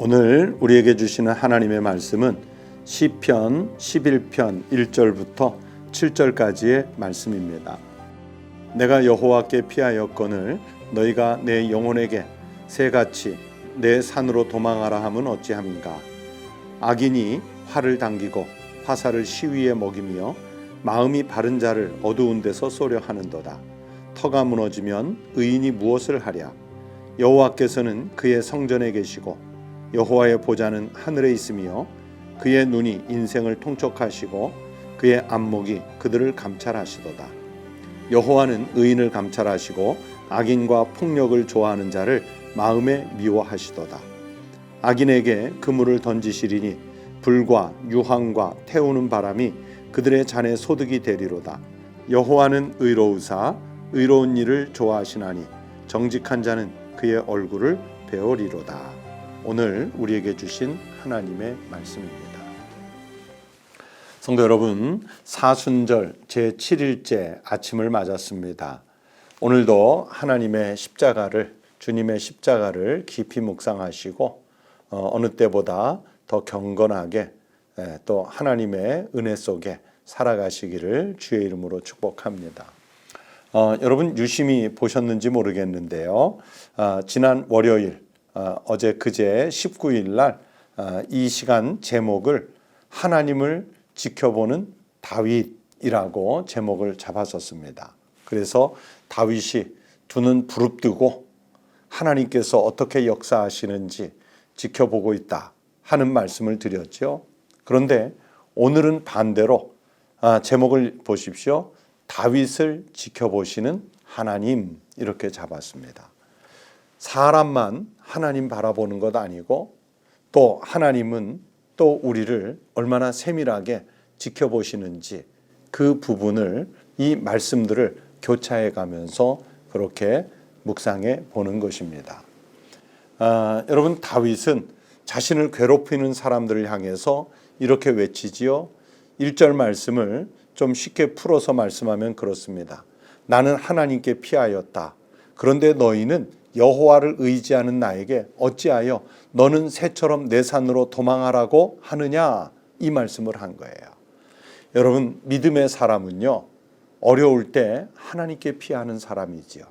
오늘 우리에게 주시는 하나님의 말씀은 시편 11편 1절부터 7절까지의 말씀입니다. 내가 여호와께 피하였거늘 너희가 내 영혼에게 새같이 내 산으로 도망하라 함은 어찌함인가. 악인이 활을 당기고 화살을 시위에 먹이며 마음이 바른 자를 어두운 데서 쏘려 하는도다. 터가 무너지면 의인이 무엇을 하랴. 여호와께서는 그의 성전에 계시고 여호와의 보좌는 하늘에 있으며 그의 눈이 인생을 통촉하시고 그의 안목이 그들을 감찰하시도다. 여호와는 의인을 감찰하시고 악인과 폭력을 좋아하는 자를 마음에 미워하시도다. 악인에게 그물을 던지시리니 불과 유황과 태우는 바람이 그들의 잔에 소득이 되리로다. 여호와는 의로우사 의로운 일을 좋아하시나니 정직한 자는 그의 얼굴을 배우리로다. 오늘 우리에게 주신 하나님의 말씀입니다. 성도 여러분, 사순절 제7일째 아침을 맞았습니다. 오늘도 하나님의 십자가를, 주님의 십자가를 깊이 묵상하시고 어느 때보다 더 경건하게 또 하나님의 은혜 속에 살아가시기를 주의 이름으로 축복합니다. 여러분 유심히 보셨는지 모르겠는데요. 지난 월요일 어제 그제 19일 날 이 시간 제목을 하나님을 지켜보는 다윗이라고 제목을 잡았었습니다. 그래서 다윗이 두 눈 부릅뜨고 하나님께서 어떻게 역사하시는지 지켜보고 있다 하는 말씀을 드렸죠. 그런데 오늘은 반대로 제목을 보십시오. 다윗을 지켜보시는 하나님 이렇게 잡았습니다. 사람만 하나님 바라보는 것 아니고 또 하나님은 또 우리를 얼마나 세밀하게 지켜보시는지 그 부분을 이 말씀들을 교차해 가면서 그렇게 묵상해 보는 것입니다. 여러분 다윗은 자신을 괴롭히는 사람들을 향해서 이렇게 외치지요. 1절 말씀을 좀 쉽게 풀어서 말씀하면 그렇습니다. 나는 하나님께 피하였다. 그런데 너희는 여호와를 의지하는 나에게 어찌하여 너는 새처럼 내 산으로 도망하라고 하느냐 이 말씀을 한 거예요. 여러분 믿음의 사람은요 어려울 때 하나님께 피하는 사람이지요.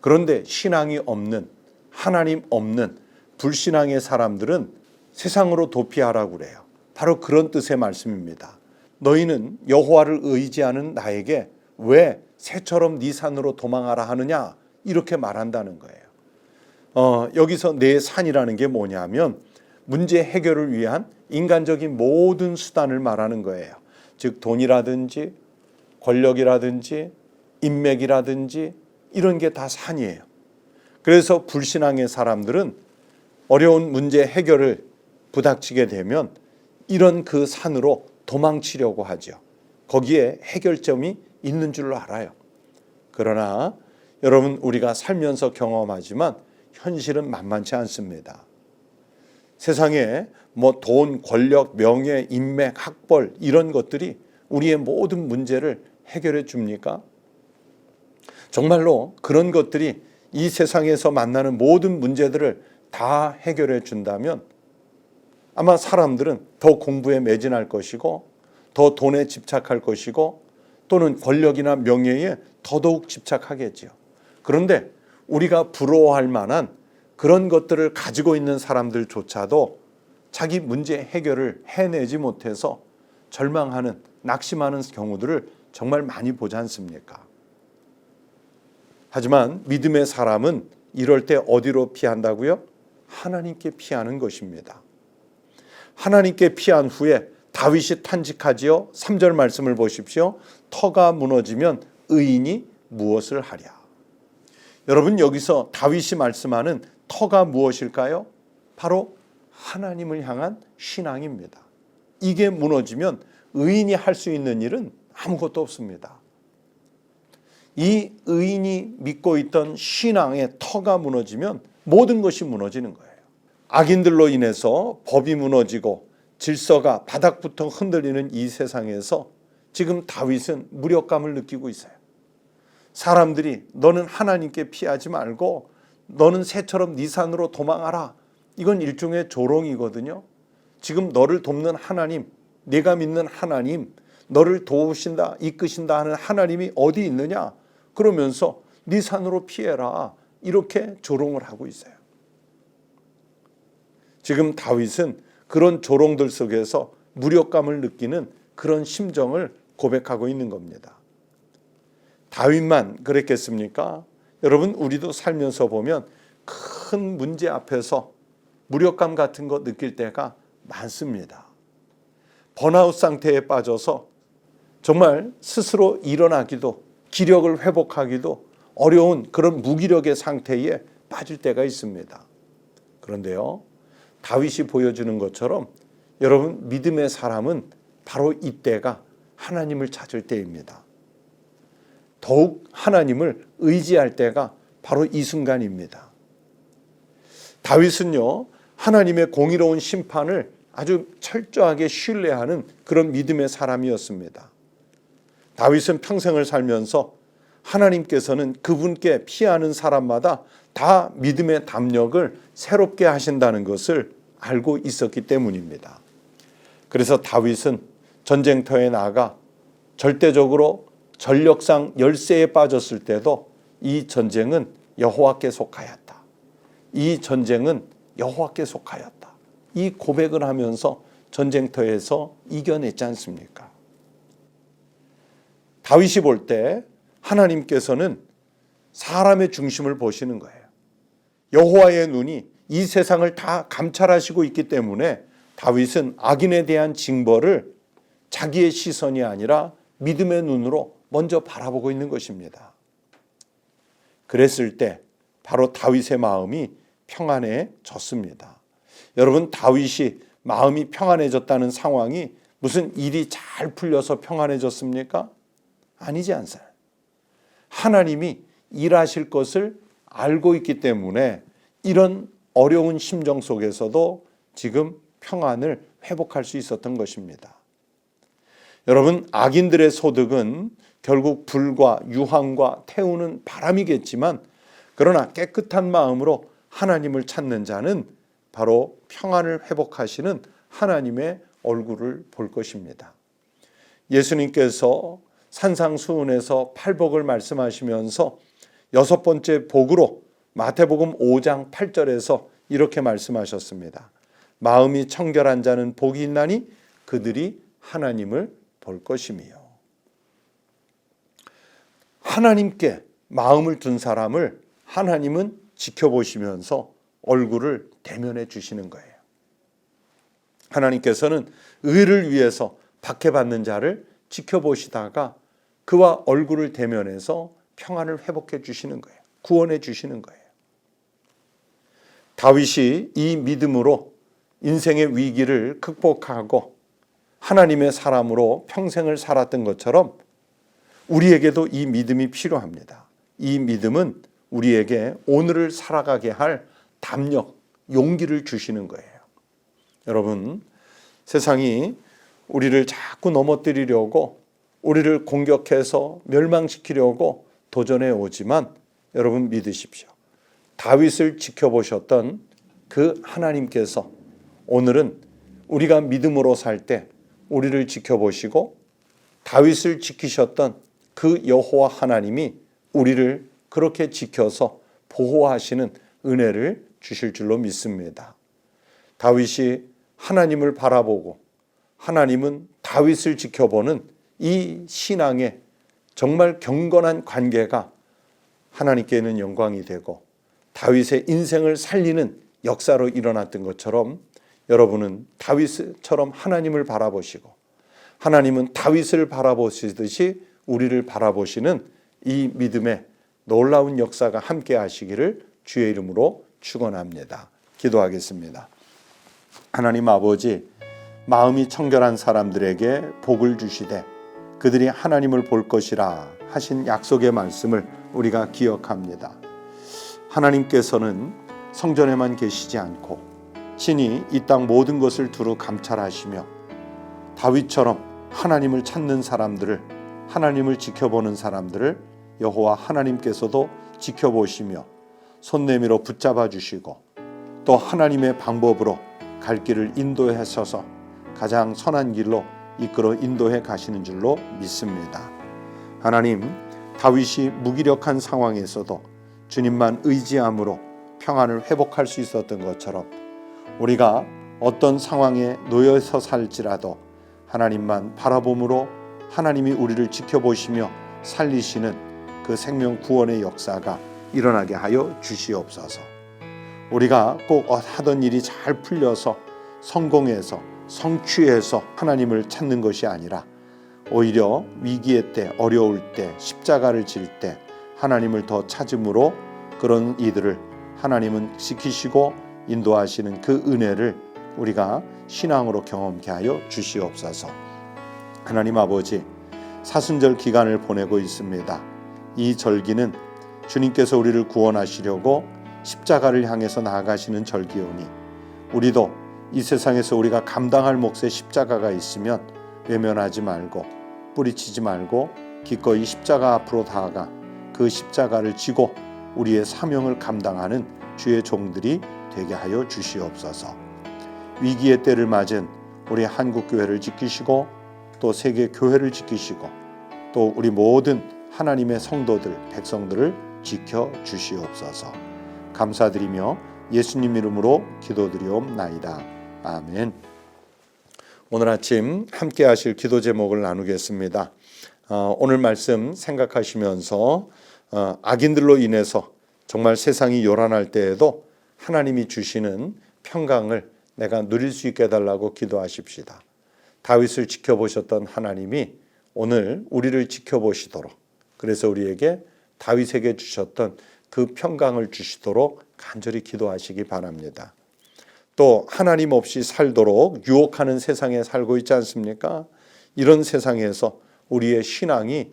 그런데 신앙이 없는 하나님 없는 불신앙의 사람들은 세상으로 도피하라고 그래요. 바로 그런 뜻의 말씀입니다. 너희는 여호와를 의지하는 나에게 왜 새처럼 네 산으로 도망하라 하느냐 이렇게 말한다는 거예요. 여기서 내 산이라는 게 뭐냐면 문제 해결을 위한 인간적인 모든 수단을 말하는 거예요. 즉 돈이라든지 권력이라든지 인맥이라든지 이런 게 다 산이에요. 그래서 불신앙의 사람들은 어려운 문제 해결을 부닥치게 되면 이런 그 산으로 도망치려고 하죠. 거기에 해결점이 있는 줄로 알아요. 그러나 여러분 우리가 살면서 경험하지만 현실은 만만치 않습니다. 세상에 뭐 돈, 권력, 명예, 인맥, 학벌 이런 것들이 우리의 모든 문제를 해결해 줍니까? 정말로 그런 것들이 이 세상에서 만나는 모든 문제들을 다 해결해 준다면 아마 사람들은 더 공부에 매진할 것이고 더 돈에 집착할 것이고 또는 권력이나 명예에 더더욱 집착하겠죠. 그런데 우리가 부러워할 만한 그런 것들을 가지고 있는 사람들조차도 자기 문제 해결을 해내지 못해서 절망하는 낙심하는 경우들을 정말 많이 보지 않습니까? 하지만 믿음의 사람은 이럴 때 어디로 피한다고요? 하나님께 피하는 것입니다. 하나님께 피한 후에 다윗이 탄식하지요. 3절 말씀을 보십시오. 터가 무너지면 의인이 무엇을 하랴. 여러분 여기서 다윗이 말씀하는 터가 무엇일까요? 바로 하나님을 향한 신앙입니다. 이게 무너지면 의인이 할 수 있는 일은 아무것도 없습니다. 이 의인이 믿고 있던 신앙의 터가 무너지면 모든 것이 무너지는 거예요. 악인들로 인해서 법이 무너지고 질서가 바닥부터 흔들리는 이 세상에서 지금 다윗은 무력감을 느끼고 있어요. 사람들이 너는 하나님께 피하지 말고 너는 새처럼 네 산으로 도망하라 이건 일종의 조롱이거든요. 지금 너를 돕는 하나님, 내가 믿는 하나님, 너를 도우신다, 이끄신다 하는 하나님이 어디 있느냐? 그러면서 네 산으로 피해라. 이렇게 조롱을 하고 있어요. 지금 다윗은 그런 조롱들 속에서 무력감을 느끼는 그런 심정을 고백하고 있는 겁니다. 다윗만 그랬겠습니까? 여러분, 우리도 살면서 보면 큰 문제 앞에서 무력감 같은 거 느낄 때가 많습니다. 번아웃 상태에 빠져서 정말 스스로 일어나기도, 기력을 회복하기도 어려운 그런 무기력의 상태에 빠질 때가 있습니다. 그런데요, 다윗이 보여주는 것처럼 여러분, 믿음의 사람은 바로 이때가 하나님을 찾을 때입니다. 더욱 하나님을 의지할 때가 바로 이 순간입니다. 다윗은요, 하나님의 공의로운 심판을 아주 철저하게 신뢰하는 그런 믿음의 사람이었습니다. 다윗은 평생을 살면서 하나님께서는 그분께 피하는 사람마다 다 믿음의 담력을 새롭게 하신다는 것을 알고 있었기 때문입니다. 그래서 다윗은 전쟁터에 나가 절대적으로 전력상 열세에 빠졌을 때도 이 전쟁은 여호와께 속하였다. 이 전쟁은 여호와께 속하였다. 이 고백을 하면서 전쟁터에서 이겨냈지 않습니까? 다윗이 볼 때 하나님께서는 사람의 중심을 보시는 거예요. 여호와의 눈이 이 세상을 다 감찰하시고 있기 때문에 다윗은 악인에 대한 징벌을 자기의 시선이 아니라 믿음의 눈으로 먼저 바라보고 있는 것입니다. 그랬을 때 바로 다윗의 마음이 평안해졌습니다. 여러분, 다윗이 마음이 평안해졌다는 상황이 무슨 일이 잘 풀려서 평안해졌습니까? 아니지 않습니까? 하나님이 일하실 것을 알고 있기 때문에 이런 어려운 심정 속에서도 지금 평안을 회복할 수 있었던 것입니다. 여러분, 악인들의 소득은 결국 불과 유황과 태우는 바람이겠지만, 그러나 깨끗한 마음으로 하나님을 찾는 자는 바로 평안을 회복하시는 하나님의 얼굴을 볼 것입니다. 예수님께서 산상수훈에서 팔복을 말씀하시면서 여섯 번째 복으로 마태복음 5장 8절에서 이렇게 말씀하셨습니다. 마음이 청결한 자는 복이 있나니 그들이 하나님을 볼 것이며. 하나님께 마음을 둔 사람을 하나님은 지켜보시면서 얼굴을 대면해 주시는 거예요. 하나님께서는 의를 위해서 박해받는 자를 지켜보시다가 그와 얼굴을 대면해서 평안을 회복해 주시는 거예요. 구원해 주시는 거예요. 다윗이 이 믿음으로 인생의 위기를 극복하고 하나님의 사람으로 평생을 살았던 것처럼 우리에게도 이 믿음이 필요합니다. 이 믿음은 우리에게 오늘을 살아가게 할 담력, 용기를 주시는 거예요. 여러분, 세상이 우리를 자꾸 넘어뜨리려고, 우리를 공격해서 멸망시키려고 도전해 오지만 여러분 믿으십시오. 다윗을 지켜보셨던 그 하나님께서 오늘은 우리가 믿음으로 살 때 우리를 지켜보시고, 다윗을 지키셨던 그 여호와 하나님이 우리를 그렇게 지켜서 보호하시는 은혜를 주실 줄로 믿습니다. 다윗이 하나님을 바라보고 하나님은 다윗을 지켜보는 이 신앙의 정말 경건한 관계가 하나님께는 영광이 되고 다윗의 인생을 살리는 역사로 일어났던 것처럼, 여러분은 다윗처럼 하나님을 바라보시고 하나님은 다윗을 바라보시듯이 우리를 바라보시는 이 믿음의 놀라운 역사가 함께 하시기를 주의 이름으로 축원합니다. 기도하겠습니다. 하나님 아버지, 마음이 청결한 사람들에게 복을 주시되 그들이 하나님을 볼 것이라 하신 약속의 말씀을 우리가 기억합니다. 하나님께서는 성전에만 계시지 않고 친히 이 땅 모든 것을 두루 감찰하시며 다윗처럼 하나님을 찾는 사람들을, 하나님을 지켜보는 사람들을 여호와 하나님께서도 지켜보시며 손 내밀어 붙잡아 주시고 또 하나님의 방법으로 갈 길을 인도하셔서 가장 선한 길로 이끌어 인도해 가시는 줄로 믿습니다. 하나님, 다윗이 무기력한 상황에서도 주님만 의지함으로 평안을 회복할 수 있었던 것처럼 우리가 어떤 상황에 놓여서 살지라도 하나님만 바라봄으로 하나님이 우리를 지켜보시며 살리시는 그 생명 구원의 역사가 일어나게 하여 주시옵소서. 우리가 꼭 하던 일이 잘 풀려서 성공해서 성취해서 하나님을 찾는 것이 아니라 오히려 위기의 때, 어려울 때, 십자가를 질 때 하나님을 더 찾음으로 그런 이들을 하나님은 지키시고 인도하시는 그 은혜를 우리가 신앙으로 경험케 하여 주시옵소서. 하나님 아버지, 사순절 기간을 보내고 있습니다. 이 절기는 주님께서 우리를 구원하시려고 십자가를 향해서 나아가시는 절기오니 우리도 이 세상에서 우리가 감당할 몫의 십자가가 있으면 외면하지 말고 뿌리치지 말고 기꺼이 십자가 앞으로 다가가 그 십자가를 지고 우리의 사명을 감당하는 주의 종들이 되게 하여 주시옵소서. 위기의 때를 맞은 우리 한국교회를 지키시고 또 세계 교회를 지키시고 또 우리 모든 하나님의 성도들, 백성들을 지켜 주시옵소서. 감사드리며 예수님 이름으로 기도드리옵나이다. 아멘. 오늘 아침 함께 하실 기도 제목을 나누겠습니다. 오늘 말씀 생각하시면서 악인들로 인해서 정말 세상이 요란할 때에도 하나님이 주시는 평강을 내가 누릴 수 있게 해달라고 기도하십시다. 다윗을 지켜보셨던 하나님이 오늘 우리를 지켜보시도록, 그래서 우리에게 다윗에게 주셨던 그 평강을 주시도록 간절히 기도하시기 바랍니다. 또 하나님 없이 살도록 유혹하는 세상에 살고 있지 않습니까? 이런 세상에서 우리의 신앙이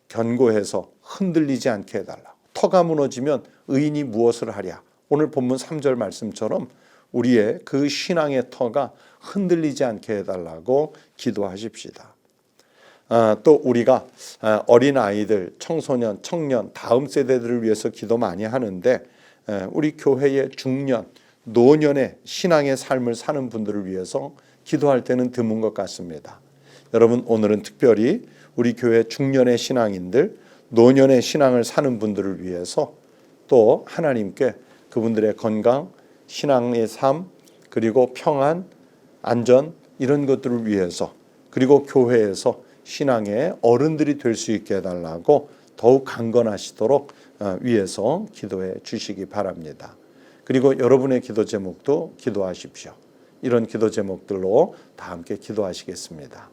견고해서 흔들리지 않게 해달라고. 터가 무너지면 의인이 무엇을 하랴. 오늘 본문 3절 말씀처럼 우리의 그 신앙의 터가 흔들리지 않게 해달라고 기도하십시다. 또 우리가 어린 아이들, 청소년, 청년, 다음 세대들을 위해서 기도 많이 하는데 우리 교회의 중년, 노년의 신앙의 삶을 사는 분들을 위해서 기도할 때는 드문 것 같습니다. 여러분, 오늘은 특별히 우리 교회 중년의 신앙인들, 노년의 신앙을 사는 분들을 위해서 또 하나님께 그분들의 건강, 신앙의 삶, 그리고 평안, 안전 이런 것들을 위해서 그리고 교회에서 신앙의 어른들이 될 수 있게 해달라고 더욱 강건하시도록 위해서 기도해 주시기 바랍니다. 그리고 여러분의 기도 제목도 기도하십시오. 이런 기도 제목들로 다 함께 기도하시겠습니다.